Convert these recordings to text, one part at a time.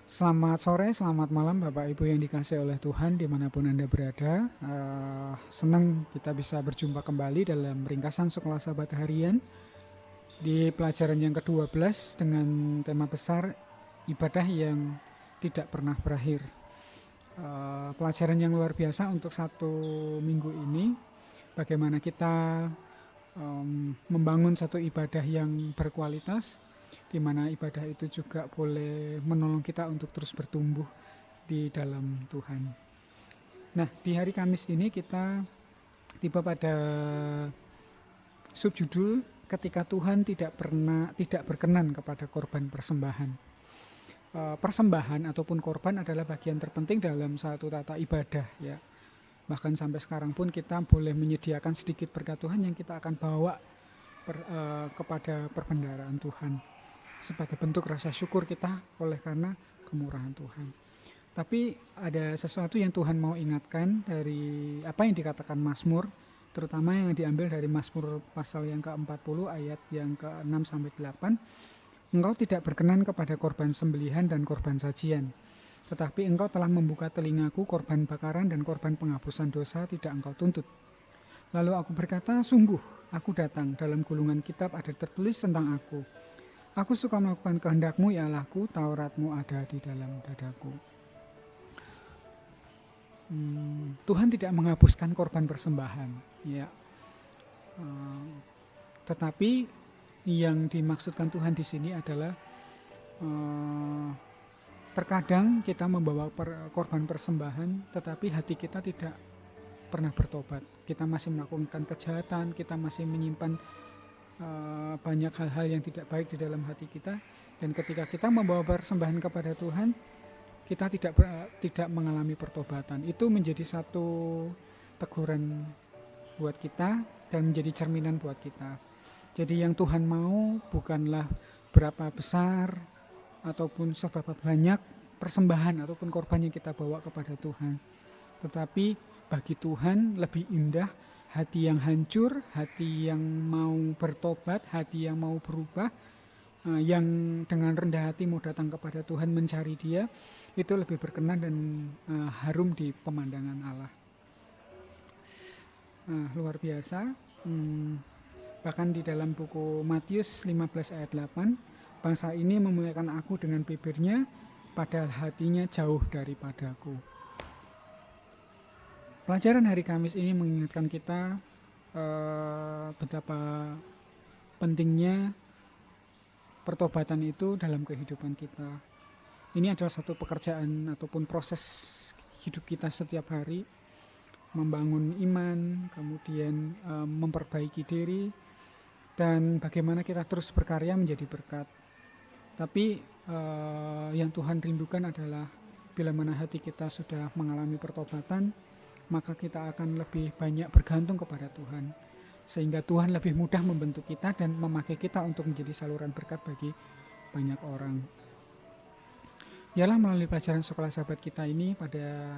Selamat sore, selamat malam Bapak Ibu yang dikasihi oleh Tuhan dimanapun Anda berada. Senang kita bisa berjumpa kembali dalam ringkasan Sekolah Sahabat Harian di pelajaran yang ke-12 dengan tema besar ibadah yang tidak pernah berakhir. Pelajaran yang luar biasa untuk satu minggu ini, bagaimana kita membangun satu ibadah yang berkualitas, di mana ibadah itu juga boleh menolong kita untuk terus bertumbuh di dalam Tuhan. Nah, di hari Kamis ini kita tiba pada subjudul ketika Tuhan tidak berkenan kepada korban persembahan. Persembahan ataupun korban adalah bagian terpenting dalam satu tata ibadah, ya. Bahkan sampai sekarang pun kita boleh menyediakan sedikit berkat Tuhan yang kita akan bawa kepada perbendaharaan Tuhan sebagai bentuk rasa syukur kita oleh karena kemurahan Tuhan. Tapi ada sesuatu yang Tuhan mau ingatkan dari apa yang dikatakan Mazmur, terutama yang diambil dari Mazmur pasal yang ke-40 ayat yang ke-6 sampai 8. Engkau tidak berkenan kepada korban sembelihan dan korban sajian, tetapi engkau telah membuka telingaku, korban bakaran dan korban penghapusan dosa tidak engkau tuntut. Lalu aku berkata, sungguh aku datang, dalam gulungan kitab ada tertulis tentang aku. Aku suka melakukan kehendakmu ya Allahku, Tauratmu ada di dalam dadaku. Tuhan tidak menghapuskan korban persembahan, ya. Tetapi yang dimaksudkan Tuhan di sini adalah terkadang kita membawa korban persembahan, tetapi hati kita tidak pernah bertobat. Kita masih melakukan kejahatan, kita masih menyimpan banyak hal-hal yang tidak baik di dalam hati kita. Dan ketika kita membawa persembahan kepada Tuhan, kita tidak mengalami pertobatan. Itu menjadi satu teguran buat kita dan menjadi cerminan buat kita. Jadi yang Tuhan mau bukanlah berapa besar ataupun seberapa banyak persembahan ataupun korban yang kita bawa kepada Tuhan. Tetapi bagi Tuhan lebih indah hati yang hancur, hati yang mau bertobat, hati yang mau berubah, yang dengan rendah hati mau datang kepada Tuhan mencari Dia, itu lebih berkenan dan harum di pemandangan Allah. Luar biasa. Bahkan di dalam buku Matius 15 ayat 8, bangsa ini memuliakan aku dengan bibirnya, padahal hatinya jauh daripadaku. Pelajaran hari Kamis ini mengingatkan kita betapa pentingnya pertobatan itu dalam kehidupan kita. Ini adalah satu pekerjaan ataupun proses hidup kita setiap hari, membangun iman, kemudian memperbaiki diri, dan bagaimana kita terus berkarya menjadi berkat. Tapi yang Tuhan rindukan adalah bila mana hati kita sudah mengalami pertobatan, maka kita akan lebih banyak bergantung kepada Tuhan, sehingga Tuhan lebih mudah membentuk kita dan memakai kita untuk menjadi saluran berkat bagi banyak orang. Ialah melalui pelajaran Sekolah Sahabat kita ini pada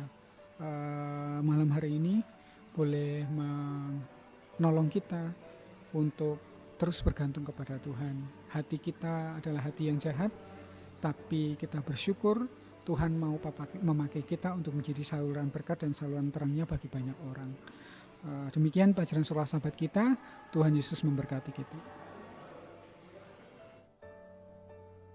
malam hari ini boleh menolong kita untuk terus bergantung kepada Tuhan. Hati kita adalah hati yang jahat, tapi kita bersyukur Tuhan mau memakai kita untuk menjadi saluran berkat dan saluran terangnya bagi banyak orang. Demikian pelajaran Sekolah Sahabat kita. Tuhan Yesus memberkati kita.